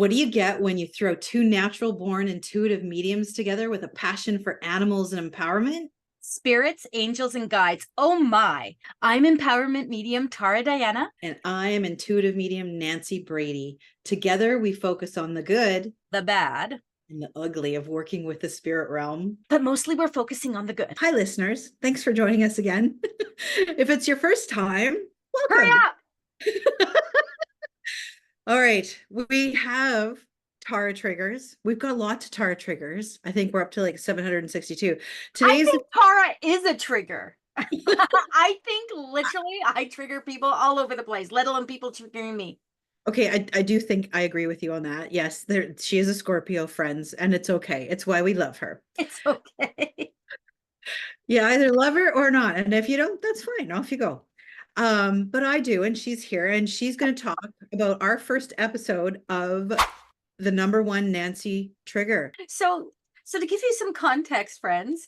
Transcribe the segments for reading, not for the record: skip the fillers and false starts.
what do you get when you throw two natural born intuitive mediums together with a passion for animals and empowerment? Spirits, angels, and guides. Oh my. I'm empowerment medium Tara Diana. And I am intuitive medium Nancy Brady. Together, we focus on the good, The bad, and the ugly of working with the spirit realm. but mostly we're focusing on the good. Hi, listeners. Thanks for joining us again. If it's your first time, Hurry welcome. up. All right. We have Tara triggers. We've got lots of Tara triggers. I think we're up to like 762. I think Tara is a trigger. I think literally I trigger people all over the place, let alone people triggering me. Okay, I do think I agree with you on that. Yes, she is a Scorpio, friends, and it's okay. It's why we love her. It's okay. Yeah, either love her or not. And if you don't, that's fine. Off you go. But I do, and she's here, and she's going to talk about our first episode of the #1 Nancy trigger. So to give you some context, friends,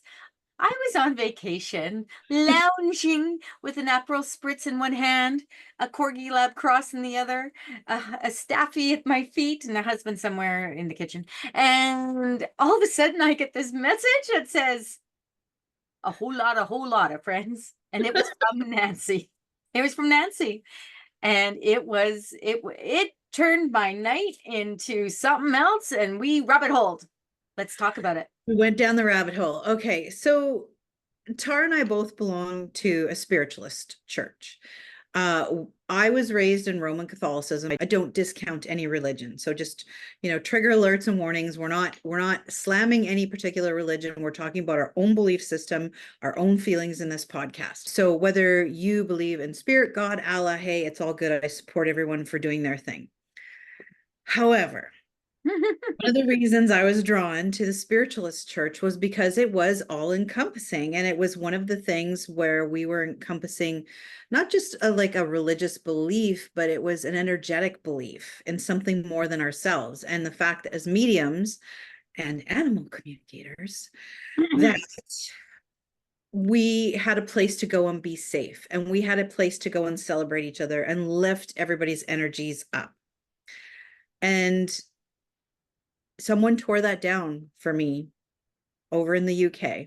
I was on vacation, lounging with an Aperol spritz in one hand, a Corgi Lab Cross in the other, a staffy at my feet, and a husband somewhere in the kitchen. And all of a sudden, I get this message that says, a whole lot of friends. And it was from Nancy. It was from Nancy. And it turned my night into something else, and we rabbit holed. Let's talk about it. We went down the rabbit hole. Okay, so Tara and I both belong to a spiritualist church. I was raised in Roman Catholicism. I don't discount any religion. So just, trigger alerts and warnings. We're not slamming any particular religion. We're talking about our own belief system, our own feelings in this podcast. So whether you believe in spirit, God, Allah, hey, it's all good. I support everyone for doing their thing. However, one of the reasons I was drawn to the spiritualist church was because it was all encompassing. And it was one of the things where we were encompassing not just a religious belief, but it was an energetic belief in something more than ourselves. And the fact that as mediums and animal communicators, that we had a place to go and be safe. And we had a place to go and celebrate each other and lift everybody's energies up. And someone tore that down for me over in the UK.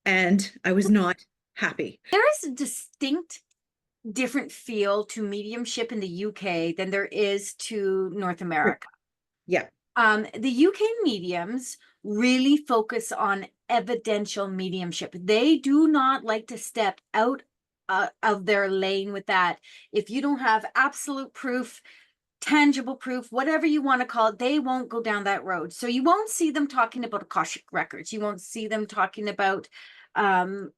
And I was not happy. There is a distinct different feel to mediumship in the UK than there is to North America. Yeah. The UK mediums really focus on evidential mediumship. They do not like to step out of their lane with that. If you don't have absolute proof, tangible proof, whatever you want to call it, they won't go down that road. So you won't see them talking about Akashic records. You won't see them talking about, well,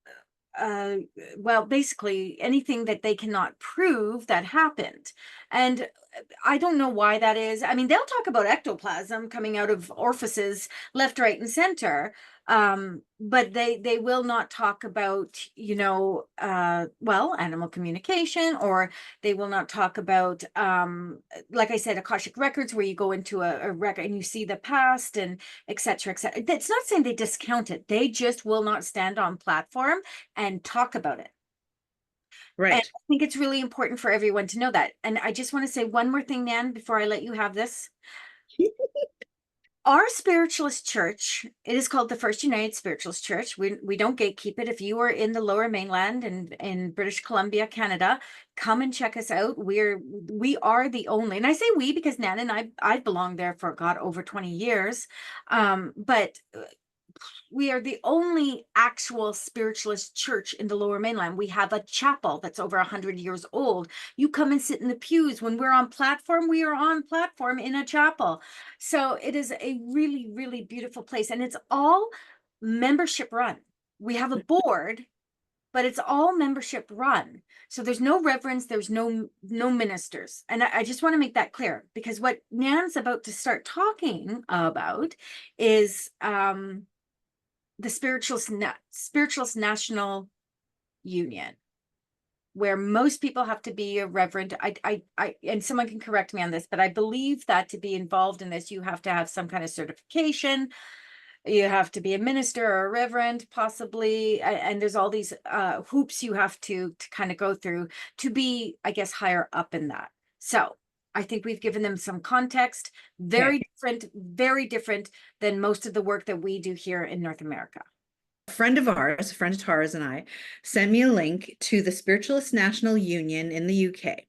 basically anything that they cannot prove that happened. And I don't know why that is. I mean, they'll talk about ectoplasm coming out of orifices left, right, and center. But they will not talk about, well, animal communication, or they will not talk about, like I said, Akashic records, where you go into a record and you see the past and et cetera, et cetera. That's not saying they discount it. They just will not stand on platform and talk about it. Right. And I think it's really important for everyone to know that. And I just want to say one more thing, Nan, before I let you have this. Our spiritualist church, it is called the First United Spiritualist Church. We don't gatekeep it. If you are in the Lower Mainland and in British Columbia, Canada, come and check us out. We are the only, and I say we because Nan and I belonged there for over 20 years. But we are the only actual spiritualist church in the Lower Mainland. We have a chapel that's over 100 years old. You come and sit in the pews. When we're on platform, we are on platform in a chapel. So it is a really, really beautiful place. And it's all membership run. We have a board, but it's all membership run. So there's no reverends, there's no ministers. And I just want to make that clear, because what Nan's about to start talking about is the Spiritualists National Union, where most people have to be a reverend. I and someone can correct me on this, but I believe that to be involved in this, you have to have some kind of certification. You have to be a minister or a reverend, possibly. And there's all these hoops you have to kind of go through to be, I guess, higher up in that. So I think we've given them some context, very different than most of the work that we do here in North America. A friend of ours, a friend of Tara's and I, sent me a link to the Spiritualists National Union in the UK.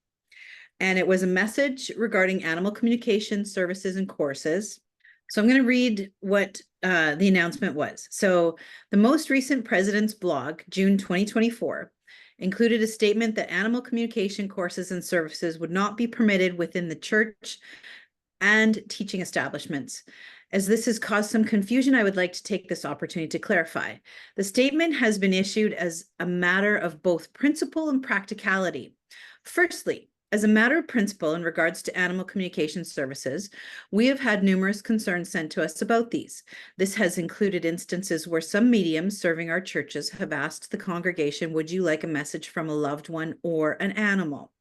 And it was a message regarding animal communication services and courses. So I'm going to read what the announcement was. So the most recent president's blog, June 2024, included a statement that animal communication courses and services would not be permitted within the church and teaching establishments. As this has caused some confusion, I would like to take this opportunity to clarify. The statement has been issued as a matter of both principle and practicality. Firstly, as a matter of principle in regards to animal communication services, we have had numerous concerns sent to us about these. This has included instances where some mediums serving our churches have asked the congregation, would you like a message from a loved one or an animal?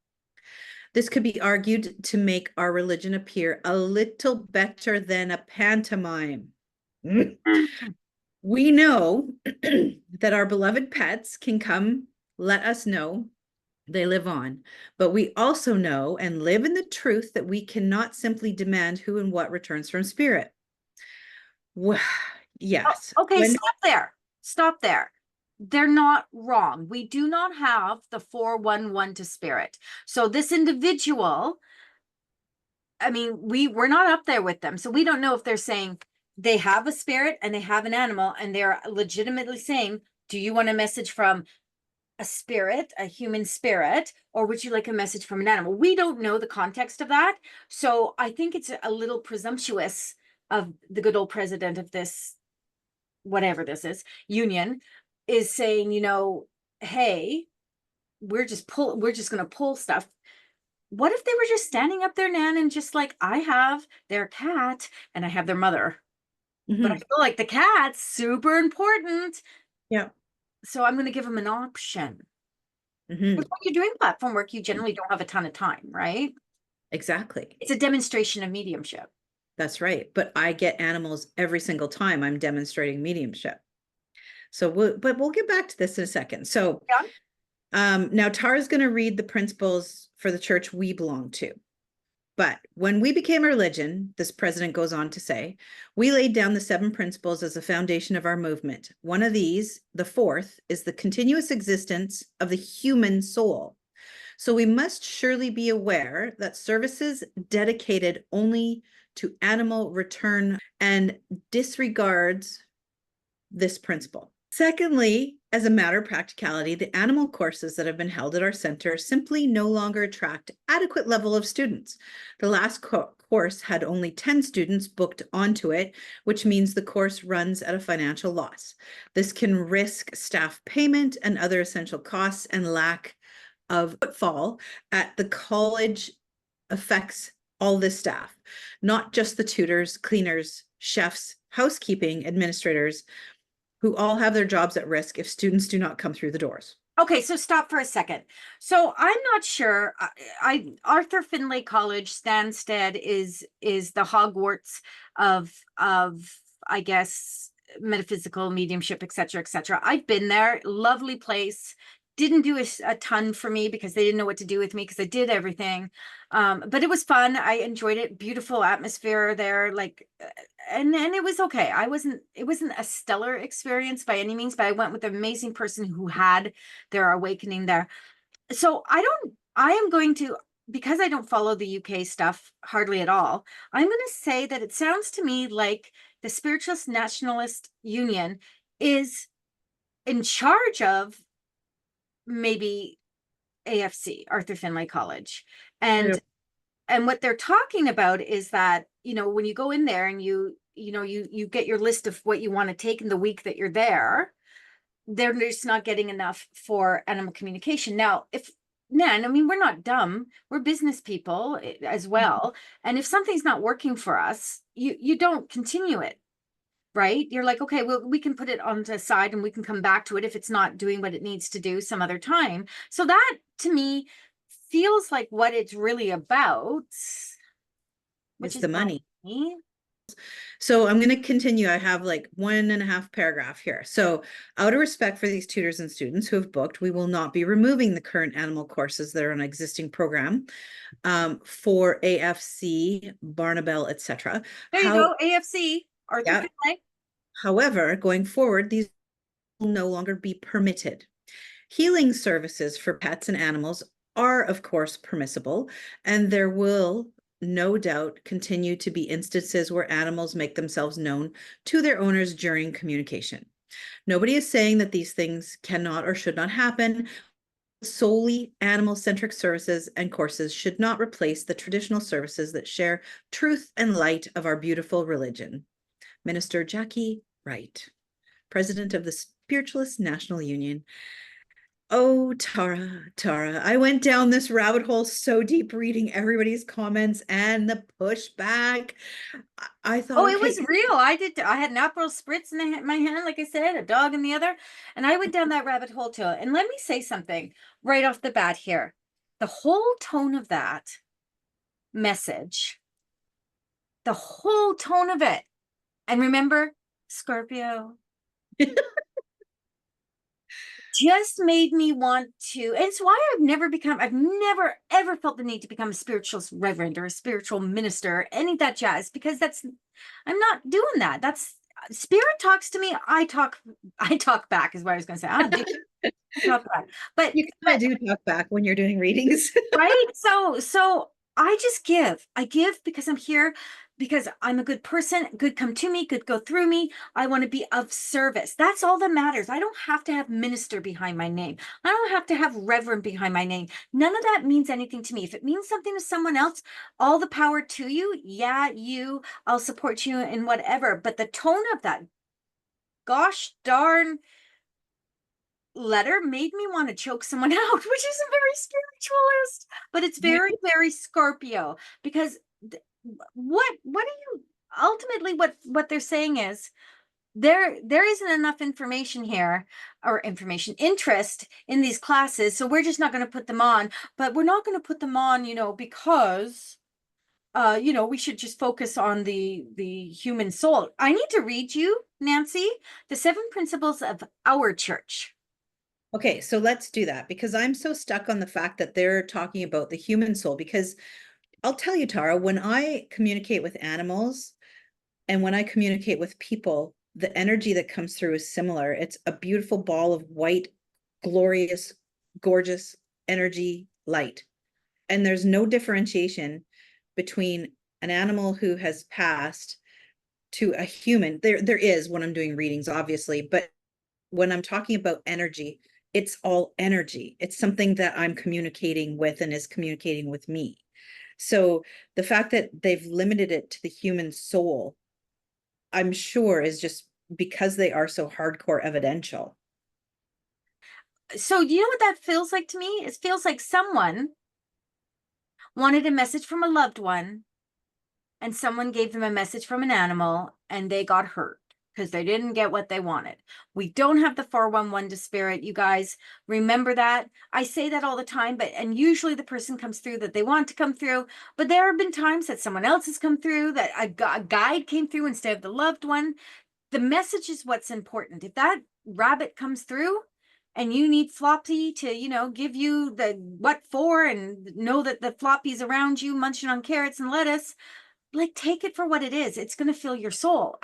This could be argued to make our religion appear a little better than a pantomime. We know that our beloved pets can come let us know they live on, but we also know and live in the truth that we cannot simply demand who and what returns from spirit. Well, yes. Oh, okay, stop there. They're not wrong. We do not have the 411 to spirit. So this individual, I mean, we're not up there with them. So we don't know if they're saying they have a spirit and they have an animal and they're legitimately saying, do you want a message from a spirit, a human spirit, or would you like a message from an animal? We don't know the context of that. So I think it's a little presumptuous of the good old president of this, whatever this is, union, is saying, you know, hey, we're just going to pull stuff. What if they were just standing up there, Nan, and just like, I have their cat and I have their mother, but I feel like the cat's super important. Yeah. So I'm going to give them an option. Because when you're doing platform work, you generally don't have a ton of time, right? Exactly. It's a demonstration of mediumship. That's right. But I get animals every single time I'm demonstrating mediumship. So we'll get back to this in a second. So now Tara's going to read the principles for the church we belong to. But when we became a religion, this president goes on to say, we laid down the 7 principles as the foundation of our movement. One of these, the 4th, is the continuous existence of the human soul. So we must surely be aware that services dedicated only to animal return and disregards this principle. Secondly, as a matter of practicality, the animal courses that have been held at our center simply no longer attract adequate level of students. The last course had only 10 students booked onto it, which means the course runs at a financial loss. This can risk staff payment and other essential costs, and lack of footfall at the college affects all the staff, not just the tutors, cleaners, chefs, housekeeping, administrators, who all have their jobs at risk if students do not come through the doors. Okay, so stop for a second. So I'm not sure. Arthur Findlay College, Stansted is the Hogwarts of I guess metaphysical mediumship, et cetera. I've been there. Lovely place. Didn't do a ton for me because they didn't know what to do with me because I did everything. But it was fun. I enjoyed it. Beautiful atmosphere there. Like, and it was okay. It wasn't a stellar experience by any means, but I went with an amazing person who had their awakening there. So I am going to, because I don't follow the UK stuff hardly at all, I'm going to say that it sounds to me like the Spiritualist Nationalist Union is in charge of maybe AFC, Arthur Findlay College. And what they're talking about is that, you know, when you go in there and you get your list of what you want to take in the week that you're there, they're just not getting enough for animal communication. Now, I mean, we're not dumb. We're business people as well. And if something's not working for us, you don't continue it. Right? You're like, okay, well, we can put it on the side and we can come back to it if it's not doing what it needs to do some other time. So that to me feels like what it's really about, which It's is the money. So I'm going to continue. I have like 1.5 paragraph here. So out of respect for these tutors and students who have booked, we will not be removing the current animal courses that are on an existing program for AFC, Barnabelle, etc. There you go, AFC, Arthur Yeah. Finlay. However, going forward, these will no longer be permitted. Healing services for pets and animals are, of course, permissible, and there will no doubt continue to be instances where animals make themselves known to their owners during communication. Nobody is saying that these things cannot or should not happen. Solely animal-centric services and courses should not replace the traditional services that share truth and light of our beautiful religion. Minister Jackie Wright, President of the Spiritualists National Union. Oh, Tara, I went down this rabbit hole so deep reading everybody's comments and the pushback. I thought, Oh, it okay, was real. I had an Aperol spritz in my hand, like I said, a dog in the other, and I went down that rabbit hole too. And let me say something right off the bat here. The whole tone of that message, the whole tone of it, and remember, Scorpio, just made me want to, and it's why I've never ever felt the need to become a spiritualist reverend or a spiritual minister, or any of that jazz, because I'm not doing that. That's spirit talks to me. I talk back is what I was going to say. I talk back, but you kind of do talk back when you're doing readings. right. So I give because I'm here, because I'm a good person. Good come to me, good go through me. I want to be of service. That's all that matters. I don't have to have minister behind my name. I don't have to have reverend behind my name. None of that means anything to me. If it means something to someone else, all the power to you. Yeah, I'll support you in whatever. But the tone of that gosh darn letter made me want to choke someone out, which isn't very spiritualist, but it's very, very Scorpio, because what are you ultimately, what they're saying is there isn't enough information here, or interest in these classes, so we're just not going to put them on. But we're not going to put them on, because we should just focus on the human soul. I need to read you, Nancy, the 7 principles of our church. Okay, so let's do that, because I'm so stuck on the fact that they're talking about the human soul. Because I'll tell you, Tara, when I communicate with animals and when I communicate with people, the energy that comes through is similar. It's a beautiful ball of white, glorious, gorgeous energy, light. And there's no differentiation between an animal who has passed to a human. There is when I'm doing readings, obviously, but when I'm talking about energy, it's all energy. It's something that I'm communicating with and is communicating with me. So the fact that they've limited it to the human soul, I'm sure is just because they are so hardcore evidential. So you know what that feels like to me? It feels like someone wanted a message from a loved one, and someone gave them a message from an animal, and they got hurt because they didn't get what they wanted. We don't have the 411 to spirit, you guys. Remember that. I say that all the time, and usually the person comes through that they want to come through, but there have been times that someone else has come through, that a guide came through instead of the loved one. The message is what's important. If that rabbit comes through and you need Floppy to, give you the what for, and know that the Floppy's around you munching on carrots and lettuce, like, take it for what it is. It's going to fill your soul.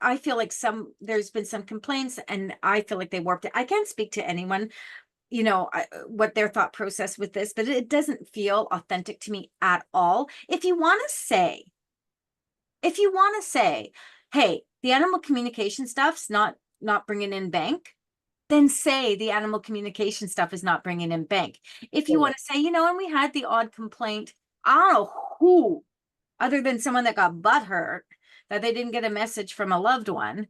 I feel like there's been some complaints, and I feel like they warped it. I can't speak to anyone, what their thought process with this, but it doesn't feel authentic to me at all. If you want to say, hey, the animal communication stuff's not bringing in bank, then say the animal communication stuff is not bringing in bank. If you want to say, and we had the odd complaint, I don't know who, other than someone that got butthurt that they didn't get a message from a loved one,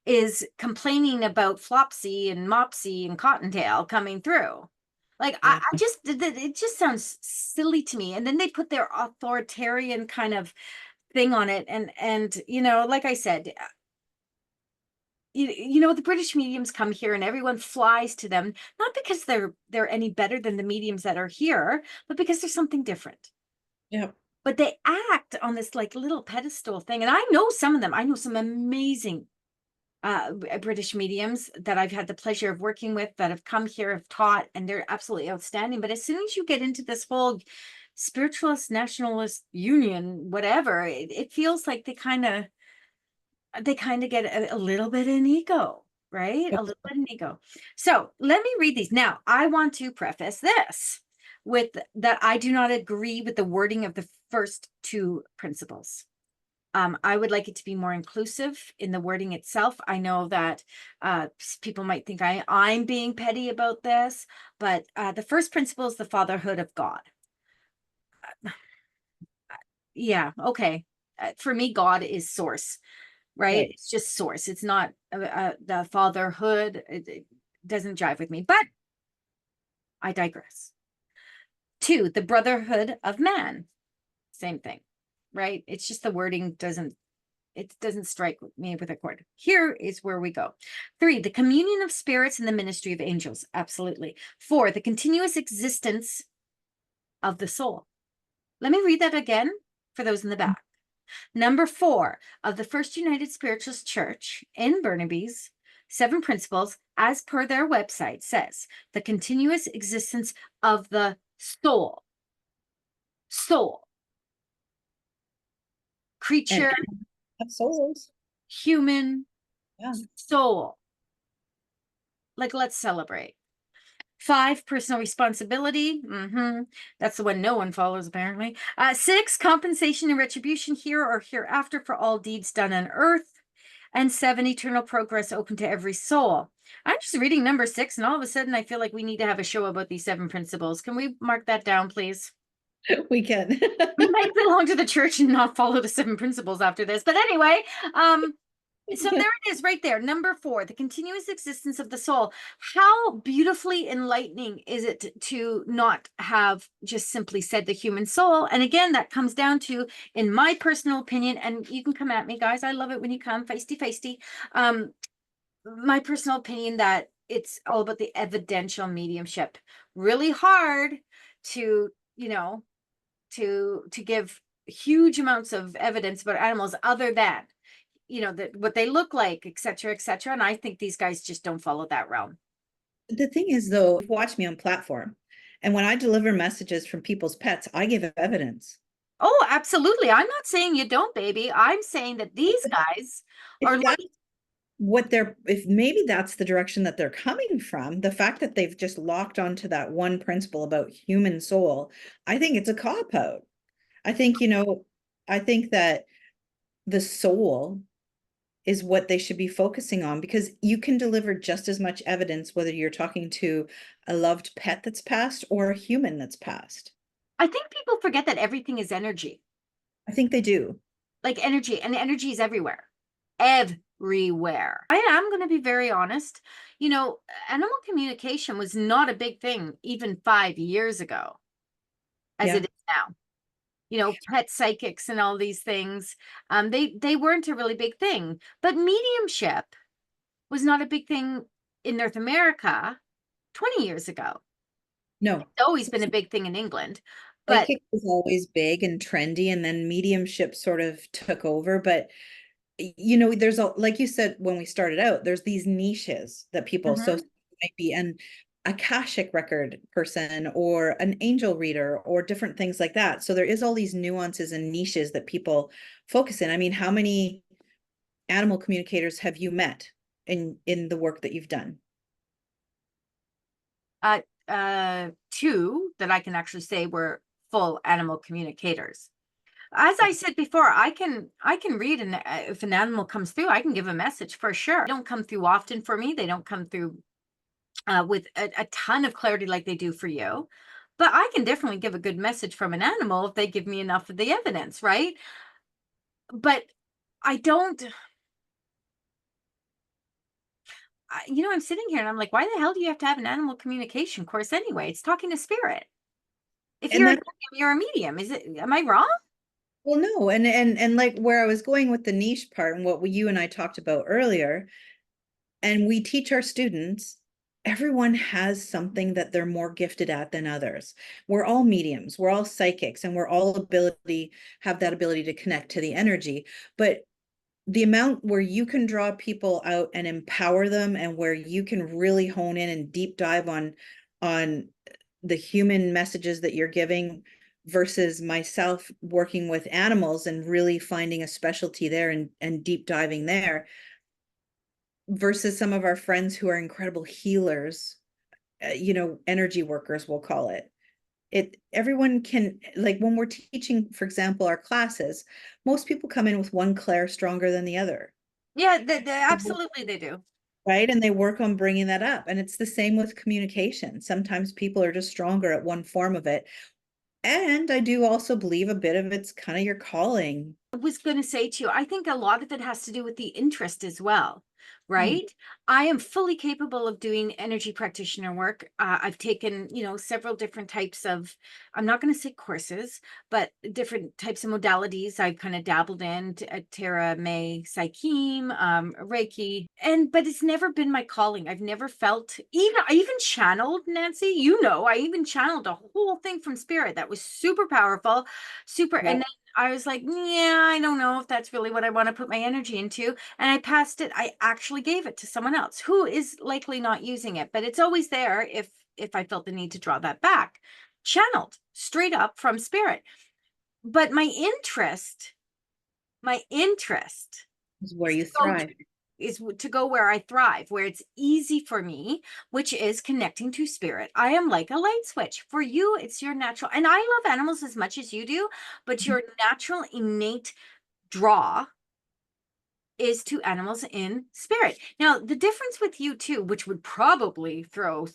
is complaining about Flopsy and Mopsy and Cottontail coming through. Like, Yeah. it just sounds silly to me. And then they put their authoritarian kind of thing on it. And like I said, the British mediums come here and everyone flies to them, not because they're any better than the mediums that are here, but because there's something different. Yeah. but they act on this like little pedestal thing. And I know some of them. I know some amazing British mediums that I've had the pleasure of working with that have come here, have taught, and they're absolutely outstanding. But as soon as you get into this whole Spiritualist Nationalist Union, whatever, it feels like they kind of get a little bit in ego, right? A little bit in ego. So let me read these. Now, I want to preface this with that I do not agree with the wording of the first two principles. I would like it to be more inclusive in the wording itself. I know that people might think I'm being petty about this, but the first principle is the fatherhood of God. Yeah, okay. For me, God is source, right? It's just source. It's not the fatherhood. It doesn't jive with me, but I digress. 2, the brotherhood of man. Same thing, right? It's just the wording doesn't strike me with a chord. Here is where we go. 3, the communion of spirits and the ministry of angels. Absolutely. 4, the continuous existence of the soul. Let me read that again for those in the back. Number 4 of the First United Spiritualist Church in Burnaby's 7 principles, as per their website, says the continuous existence of the soul. Soul. Creature. Have souls. Human. Yeah. Soul. Like, let's celebrate. 5, personal responsibility. That's the one no one follows, apparently. 6, compensation and retribution here or hereafter for all deeds done on earth. And 7, eternal progress open to every soul. I'm just reading number 6, and all of a sudden I feel like we need to have a show about these 7 principles. Can we mark that down, please? We can. We might belong to the church and not follow the 7 principles after this. But anyway, so there it is right there. Number 4, the continuous existence of the soul. How beautifully enlightening is it to not have just simply said the human soul? And again, that comes down to, in my personal opinion, and you can come at me, guys. I love it when you come feisty. My personal opinion that it's all about the evidential mediumship. Really hard to, to give huge amounts of evidence about animals other than that what they look like, etc., etc. And I think these guys just don't follow that realm. The thing is, though, watch me on platform, and when I deliver messages from people's pets, I give evidence. Oh, absolutely. I'm not saying you don't, baby. I'm saying that these guys are like If maybe that's the direction that they're coming from, the fact that they've just locked onto that one principle about human soul, I think it's a cop-out. I think that the soul is what they should be focusing on, because you can deliver just as much evidence whether you're talking to a loved pet that's passed or a human that's passed. I think people forget that everything is energy. I think they do. Like energy, and energy is everywhere. Everywhere. I am going to be very honest. Animal communication was not a big thing even 5 years ago, as it is now. Pet psychics and all these things, they weren't a really big thing. But mediumship was not a big thing in North America 20 years ago. No. It's always been a big thing in England. But psychic was always big and trendy, and then mediumship sort of took over. But there's like you said when we started out, there's these niches that people might be an Akashic record person or an angel reader or different things like that. So there is all these nuances and niches that people focus in. I mean, how many animal communicators have you met in the work that you've done? 2 that I can actually say were full animal communicators. As I said before, I can read, and if an animal comes through, I can give a message for sure. They don't come through often for me. They don't come through with a ton of clarity like they do for you. But I can definitely give a good message from an animal if they give me enough of the evidence, right? But I don't, I'm sitting here and I'm like, why the hell do you have to have an animal communication course anyway? It's talking to spirit. If you're a medium, you're a medium. Am I wrong? Well, no. And like where I was going with the niche part and what you and I talked about earlier, and we teach our students everyone has something that they're more gifted at than others. We're all mediums, we're all psychics, and we're all have that ability to connect to the energy. But the amount where you can draw people out and empower them, and where you can really hone in and deep dive on the human messages that you're giving, versus myself working with animals and really finding a specialty there and deep diving there, versus some of our friends who are incredible healers, energy workers, we'll call it. Everyone can, like when we're teaching, for example, our classes, most people come in with one clair stronger than the other. Yeah, absolutely they do. Right. And they work on bringing that up. And it's the same with communication. Sometimes people are just stronger at one form of it. And I do also believe a bit of it's kind of your calling. I was going to say to you, I think a lot of it has to do with the interest as well, Mm. right? I am fully capable of doing energy practitioner work. I've taken, several different types of, I'm not going to say courses, but different types of modalities I've kind of dabbled in, Terra, May, Psycheem, Reiki, but it's never been my calling. I've never felt, I even channeled, Nancy, I even channeled a whole thing from spirit that was super powerful, super, Yeah. and I was like, yeah, I don't know if that's really what I want to put my energy into. And I passed it. I actually gave it to someone else who is likely not using it, but it's always there if I felt the need to draw that back. Channeled straight up from spirit. But my interest Is where is you to go thrive. where I thrive, where it's easy for me, which is connecting to spirit. I am like a light switch. For you, it's your natural, and I love animals as much as you do, but your natural innate draw is to animals in spirit. Now, the difference with you too, which would probably throw,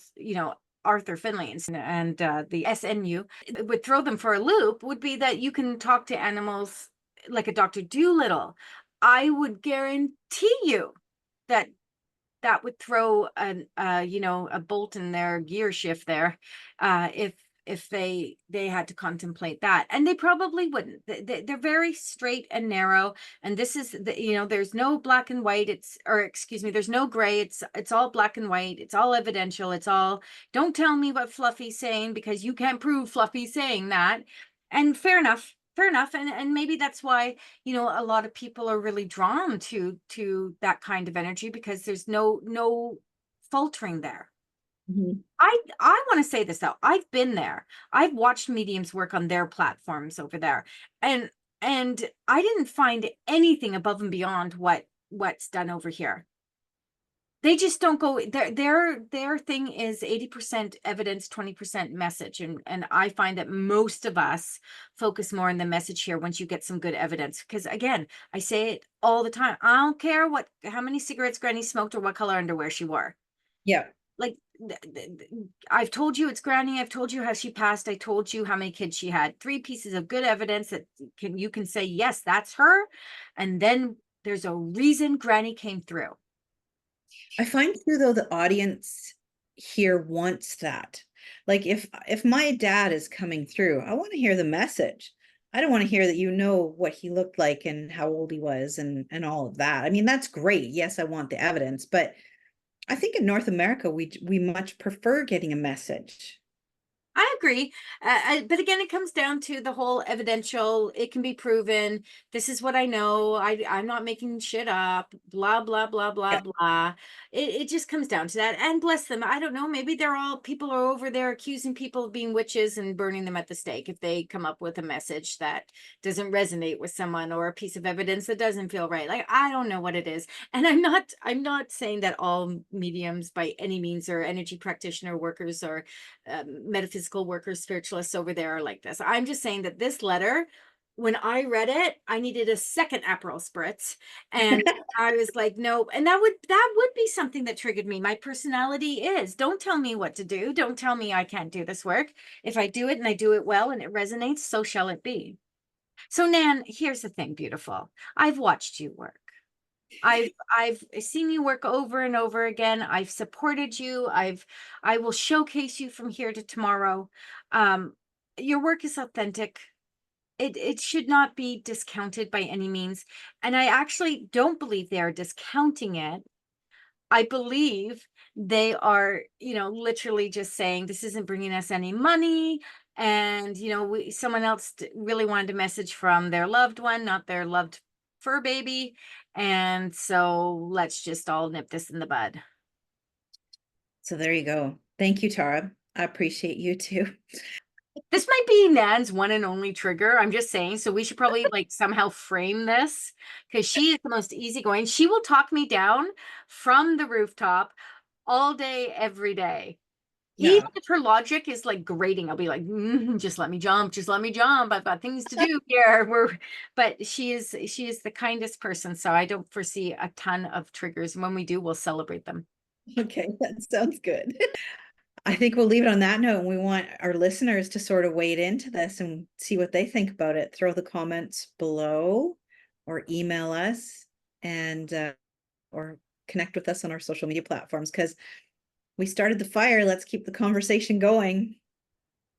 Arthur Finley and the SNU, it would throw them for a loop, would be that you can talk to animals like a Dr. Doolittle. I would guarantee you that that would throw a bolt in their gear shift there, if they had to contemplate that, and they probably wouldn't. They're very straight and narrow, and this is there's no black and white, there's no gray, it's all black and white, it's all evidential, it's all, don't tell me what Fluffy's saying because you can't prove Fluffy's saying that. And fair enough, and maybe that's why a lot of people are really drawn to that kind of energy, because there's no faltering there. Mhm. I want to say this though. I've been there. I've watched mediums work on their platforms over there, and I didn't find anything above and beyond what's done over here. They just don't go, their thing is 80% evidence, 20% message. And I find that most of us focus more on the message here once you get some good evidence. Because again, I say it all the time. I don't care how many cigarettes Granny smoked or what color underwear she wore. Yeah. Like, I've told you it's Granny. I've told you how she passed. I told you how many kids she had. 3 pieces of good evidence that you can say, yes, that's her. And then there's a reason Granny came through. I find too, though, the audience here wants that. Like if my dad is coming through, I want to hear the message. I don't want to hear that what he looked like and how old he was and all of that. I mean, that's great. Yes, I want the evidence, but I think in North America we much prefer getting a message. I agree. But again, it comes down to the whole evidential. It can be proven. This is what I know. I'm not making shit up. Blah, blah, blah, blah, Yeah. blah. It just comes down to that. And bless them. I don't know. Maybe people are over there accusing people of being witches and burning them at the stake if they come up with a message that doesn't resonate with someone, or a piece of evidence that doesn't feel right. Like, I don't know what it is. And I'm not saying that all mediums by any means, or energy practitioner workers, or metaphysical workers, spiritualists over there are like this. I'm just saying that this letter, when I read it, I needed a second Aperol spritz, and I was like, no. And that would be something that triggered me. My personality is, don't tell me what to do. Don't tell me I can't do this work. If I do it and I do it well and it resonates, so shall it be. So Nan, here's the thing, beautiful. I've watched you work. I've seen you work over and over again. I've supported you. I will showcase you from here to tomorrow. Um, your work is authentic. It should not be discounted by any means. And I actually don't believe they are discounting it. I believe they are, literally just saying this isn't bringing us any money. And, someone else really wanted a message from their loved one, not their loved fur baby. And so let's just all nip this in the bud. So there you go. Thank you, Tara. I appreciate you too. This might be Nan's one and only trigger. I'm just saying. So we should probably like somehow frame this, because she is the most easygoing. She will talk me down from the rooftop all day, every day. Yeah. Even if her logic is like grating, I'll be like, just let me jump, just let me jump. I've got things to do here. But she is the kindest person. So I don't foresee a ton of triggers. And when we do, we'll celebrate them. Okay, that sounds good. I think we'll leave it on that note. We want our listeners to sort of wade into this and see what they think about it. Throw the comments below or email us and or connect with us on our social media platforms, because we started the fire. Let's keep the conversation going.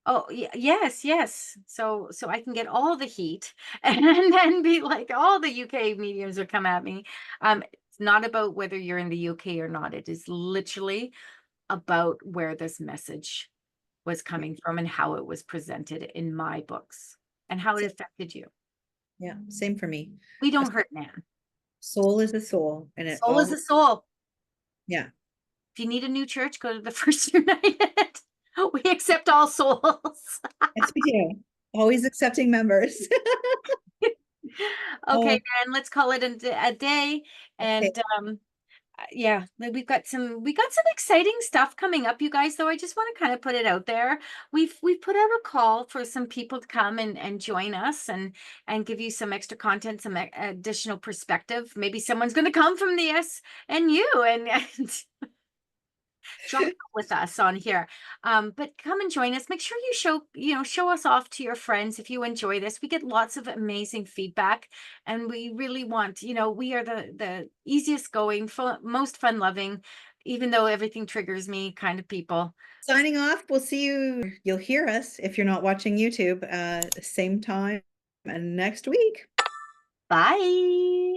Oh, yes. So I can get all the heat and then be like, all the UK mediums will come at me. It's not about whether you're in the UK or not. It is literally about where this message was coming from and how it was presented in my books and how it affected you. Yeah, same for me. We don't hurt man. Soul is a soul, and it Soul all, is a soul. yeah. If you need a new church, go to the First United. We accept all souls. Yes, we do. Always accepting members. Okay, Oh, then let's call it a day. okay. And yeah, we've got some exciting stuff coming up, you guys. Though I just want to kind of put it out there. We've put out a call for some people to come and join us and give you some extra content, some additional perspective. Maybe someone's going to come from the SNU and jump with us on here. But come and join us. Make sure you show us off to your friends if you enjoy this. We get lots of amazing feedback, and we really want, we are the easiest going, most fun loving, even though everything triggers me kind of people. Signing off. We'll see you. You'll hear us if you're not watching YouTube, same time and next week. Bye.